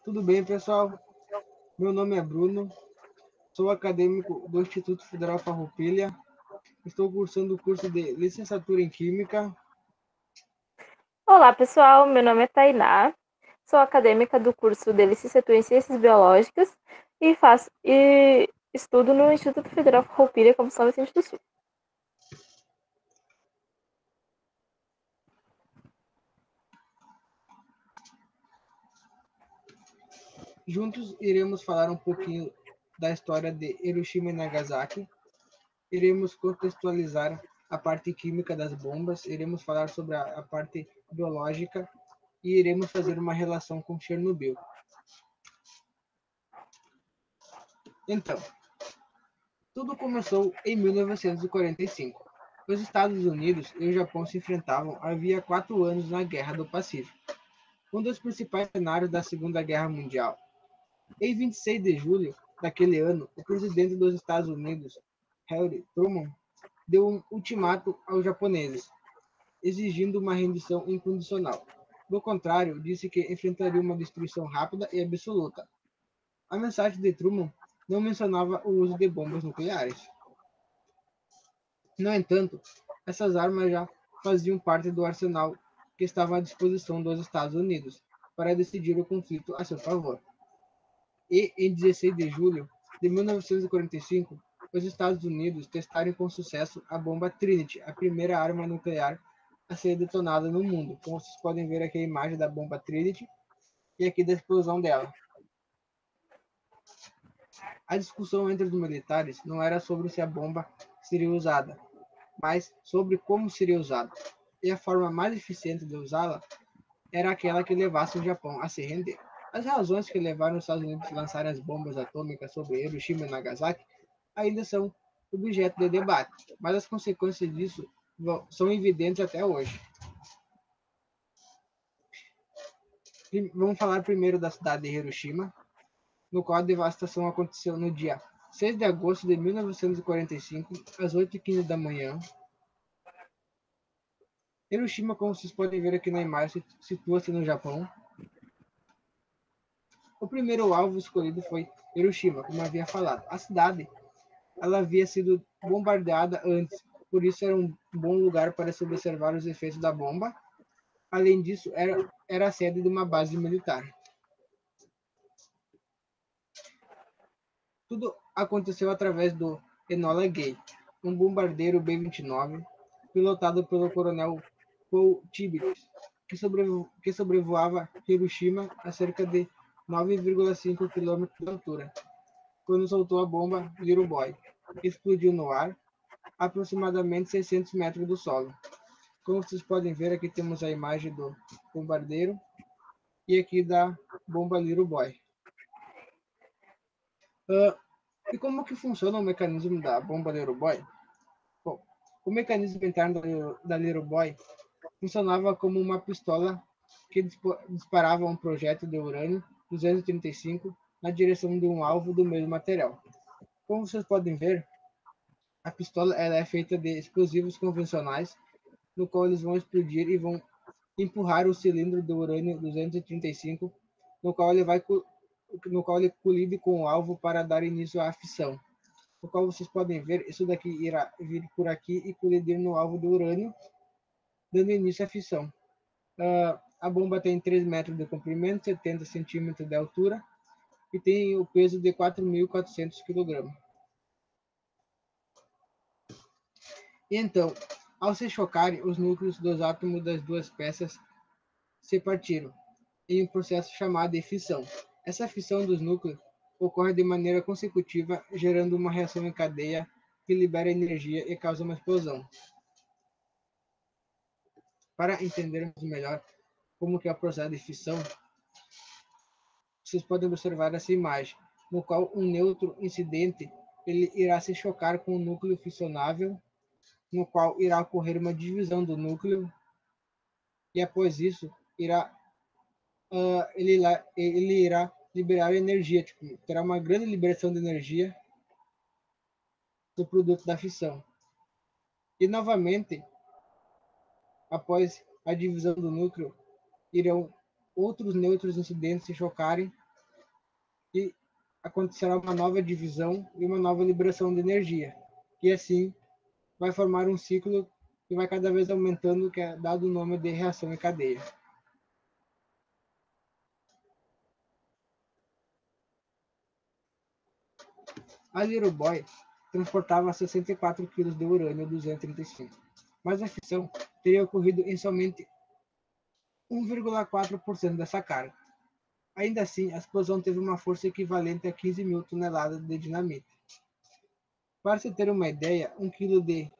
Tudo bem, pessoal? Meu nome é Bruno, sou acadêmico do Instituto Federal Farroupilha, estou cursando o curso de Licenciatura em Química. Olá, pessoal. Meu nome é Tainá. Sou acadêmica do curso de Licenciatura em Ciências Biológicas e estudo no Instituto Federal Farroupilha, como São Vicente do Sul. Juntos iremos falar um pouquinho da história de Hiroshima e Nagasaki, iremos contextualizar a parte química das bombas, iremos falar sobre a parte biológica e iremos fazer uma relação com Chernobyl. Então, tudo começou em 1945. Os Estados Unidos e o Japão se enfrentavam havia 4 anos na Guerra do Pacífico, um dos principais cenários da Segunda Guerra Mundial. Em 26 de julho daquele ano, o presidente dos Estados Unidos, Harry Truman, deu um ultimato aos japoneses, exigindo uma rendição incondicional. Do contrário, disse que enfrentaria uma destruição rápida e absoluta. A mensagem de Truman não mencionava o uso de bombas nucleares. No entanto, essas armas já faziam parte do arsenal que estava à disposição dos Estados Unidos para decidir o conflito a seu favor. E, em 16 de julho de 1945, os Estados Unidos testaram com sucesso a bomba Trinity, a primeira arma nuclear a ser detonada no mundo. Como vocês podem ver aqui a imagem da bomba Trinity e aqui da explosão dela. A discussão entre os militares não era sobre se a bomba seria usada, mas sobre como seria usada. E a forma mais eficiente de usá-la era aquela que levasse o Japão a se render. As razões que levaram os Estados Unidos a lançarem as bombas atômicas sobre Hiroshima e Nagasaki ainda são objeto de debate, mas as consequências disso são evidentes até hoje. Vamos falar primeiro da cidade de Hiroshima, no qual a devastação aconteceu no dia 6 de agosto de 1945, às 8h15 da manhã. Hiroshima, como vocês podem ver aqui na imagem, situa-se no Japão. O primeiro alvo escolhido foi Hiroshima, como havia falado. A cidade ela havia sido bombardeada antes, por isso era um bom lugar para se observar os efeitos da bomba. Além disso, era a sede de uma base militar. Tudo aconteceu através do Enola Gay, um bombardeiro B-29, pilotado pelo coronel Paul Tibbets, que sobrevoava Hiroshima a cerca de 9,5 km de altura, quando soltou a bomba Little Boy, que explodiu no ar, a aproximadamente 600 metros do solo. Como vocês podem ver, aqui temos a imagem do bombardeiro e aqui da bomba Little Boy. E como que funciona o mecanismo da bomba Little Boy? Bom, o mecanismo interno da Little Boy funcionava como uma pistola que disparava um projétil de urânio 235 na direção de um alvo do mesmo material. Como vocês podem ver, a pistola ela é feita de explosivos convencionais, no qual eles vão explodir e vão empurrar o cilindro do urânio 235, no qual ele colide com o alvo para dar início à fissão. No qual vocês podem ver, isso daqui irá vir por aqui e colidir no alvo do urânio, dando início à fissão. A bomba tem 3 metros de comprimento, 70 centímetros de altura e tem o peso de 4.400 kg. Então, ao se chocarem, os núcleos dos átomos das duas peças se partiram em um processo chamado de fissão. Essa fissão dos núcleos ocorre de maneira consecutiva, gerando uma reação em cadeia que libera energia e causa uma explosão. Para entendermos melhor como que é o processo de fissão, vocês podem observar essa imagem, no qual um nêutron incidente ele irá se chocar com o núcleo fissionável, no qual irá ocorrer uma divisão do núcleo, e após isso ele irá liberar energia, terá uma grande liberação de energia do produto da fissão. E novamente, após a divisão do núcleo, irão outros nêutrons incidentes se chocarem e acontecerá uma nova divisão e uma nova liberação de energia. E assim vai formar um ciclo que vai cada vez aumentando, que é dado o nome de reação em cadeia. A Little Boy transportava 64 kg de urânio-235, mas a fissão teria ocorrido em somente 1,4% dessa carga. Ainda assim, a explosão teve uma força equivalente a 15 mil toneladas de dinamite. Para se ter uma ideia, 1 kg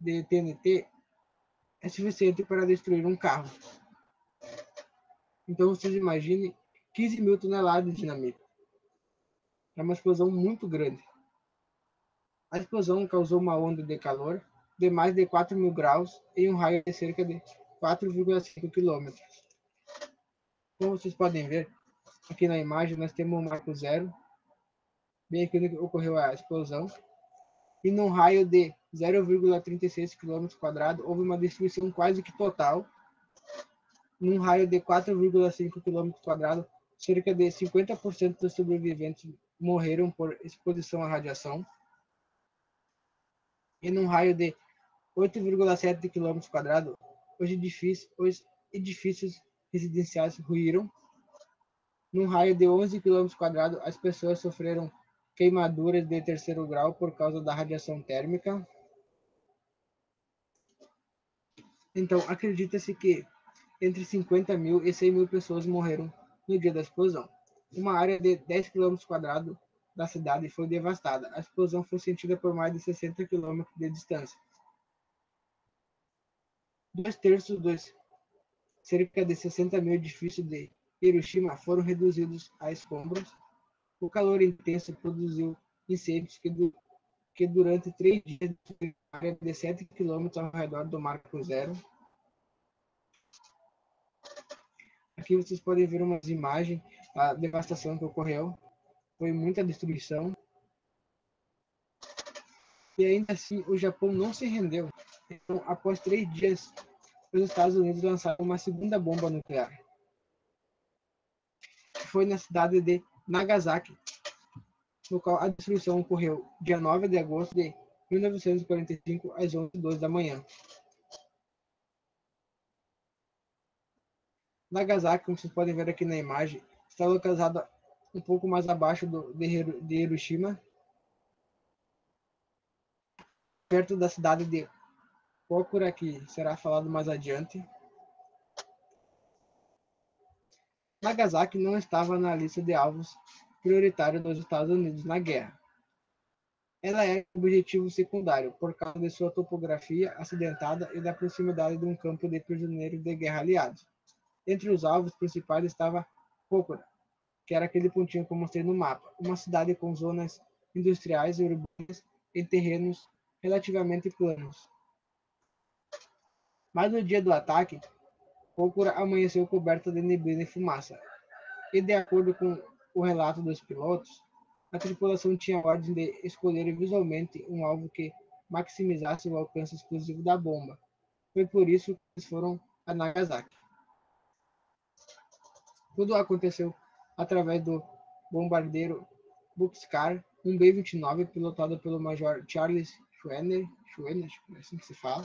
de TNT é suficiente para destruir um carro. Então vocês imaginem 15 mil toneladas de dinamite. É uma explosão muito grande. A explosão causou uma onda de calor de mais de 4.000 graus em um raio de cerca de 4,5 km. Como vocês podem ver, aqui na imagem nós temos um marco zero, bem aqui onde ocorreu a explosão, e num raio de 0,36 km houve uma destruição quase que total. Num raio de 4,5 km, cerca de 50% dos sobreviventes morreram por exposição à radiação. E num raio de 8,7 km, os edifícios residenciais ruíram. Num raio de 11 km, as pessoas sofreram queimaduras de terceiro grau por causa da radiação térmica. Então, acredita-se que entre 50 mil e 100 mil pessoas morreram no dia da explosão. Uma área de 10 km da cidade foi devastada. A explosão foi sentida por mais de 60 km de distância. 2/3 dos cerca de 60 mil edifícios de Hiroshima foram reduzidos a escombros. O calor intenso produziu incêndios que durante 3 dias destruíram uma área de 7 km ao redor do Marco Zero. Aqui vocês podem ver umas imagens da devastação que ocorreu. Foi muita destruição. E ainda assim, o Japão não se rendeu. Então, após 3 dias, os Estados Unidos lançaram uma segunda bomba nuclear, que foi na cidade de Nagasaki, no qual a destruição ocorreu dia 9 de agosto de 1945, às 11h02 da manhã. Nagasaki, como vocês podem ver aqui na imagem, está localizada um pouco mais abaixo de Hiroshima, perto da cidade de Kokura, que será falado mais adiante. Nagasaki não estava na lista de alvos prioritários dos Estados Unidos na guerra. Ela era um objetivo secundário, por causa de sua topografia acidentada e da proximidade de um campo de prisioneiros de guerra aliados. Entre os alvos principais estava Kokura, que era aquele pontinho que eu mostrei no mapa, uma cidade com zonas industriais e urbanas em terrenos relativamente planos. Mas no dia do ataque, Kokura amanheceu coberta de neblina e fumaça, e de acordo com o relato dos pilotos, a tripulação tinha a ordem de escolher visualmente um alvo que maximizasse o alcance explosivo da bomba. Foi por isso que eles foram a Nagasaki. Tudo aconteceu através do bombardeiro Bockscar, um B-29 pilotado pelo Major Charles Schwenner, é assim que se fala,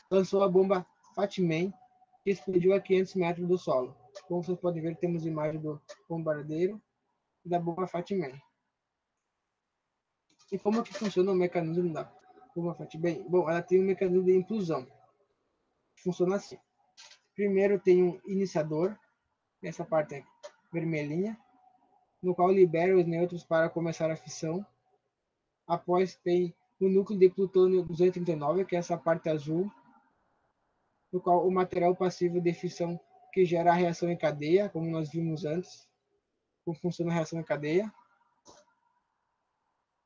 lançou a bomba Fatman, que explodiu a 500 metros do solo. Como vocês podem ver, temos imagem do bombardeiro e da bomba Fatman. E como que funciona o mecanismo da bomba Fatman? Bom, ela tem um mecanismo de implosão. Funciona assim. Primeiro tem um iniciador, essa parte aqui, vermelhinha, no qual libera os nêutrons para começar a fissão. Após tem o núcleo de plutônio 239, que é essa parte azul, no qual o material passivo de fissão que gera a reação em cadeia, como nós vimos antes, como funciona a reação em cadeia.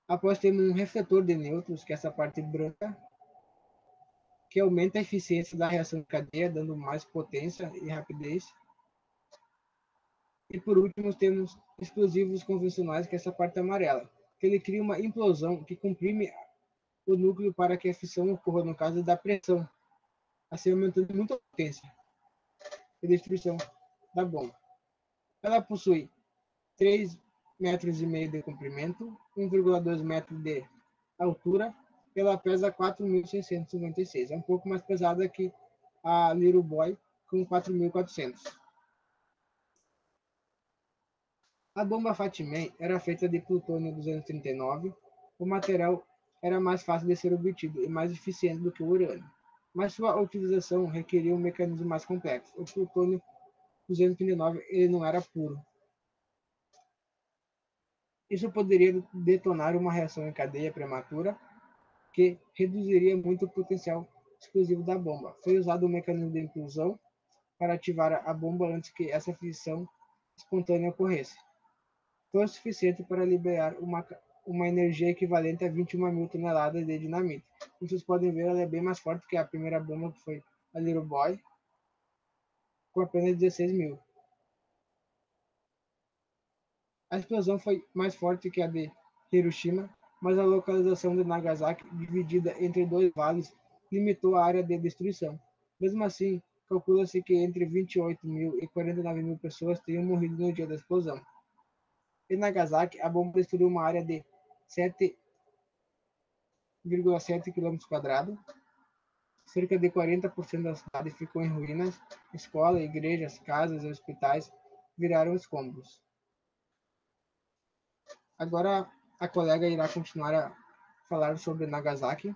Após temos um refletor de nêutrons, que é essa parte branca, que aumenta a eficiência da reação em cadeia, dando mais potência e rapidez. E por último temos explosivos convencionais, que é essa parte amarela, que ele cria uma implosão que comprime o núcleo para que a fissão ocorra no caso da pressão, assim aumentando muito a potência e destruição da bomba. Ela possui 3,5 metros de comprimento, 1,2 metros de altura, e ela pesa 4.656. É um pouco mais pesada que a Little Boy, com 4.400. A bomba Fatman era feita de plutônio 239. O material era mais fácil de ser obtido e mais eficiente do que o urânio, mas sua utilização requeria um mecanismo mais complexo. O plutônio 239 ele não era puro. Isso poderia detonar uma reação em cadeia prematura que reduziria muito o potencial explosivo da bomba. Foi usado um mecanismo de implosão para ativar a bomba antes que essa fissão espontânea ocorresse. Foi o suficiente para liberar uma energia equivalente a 21.000 toneladas de dinamite. Como vocês podem ver, ela é bem mais forte que a primeira bomba, que foi a Little Boy, com apenas 16.000. A explosão foi mais forte que a de Hiroshima, mas a localização de Nagasaki, dividida entre dois vales, limitou a área de destruição. Mesmo assim, calcula-se que entre 28.000 e 49.000 pessoas tenham morrido no dia da explosão. Em Nagasaki, a bomba destruiu uma área de 7,7 km². Cerca de 40% da cidade ficou em ruínas. Escolas, igrejas, casas e hospitais viraram escombros. Agora a colega irá continuar a falar sobre Nagasaki.